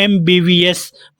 MBBS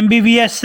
MBBS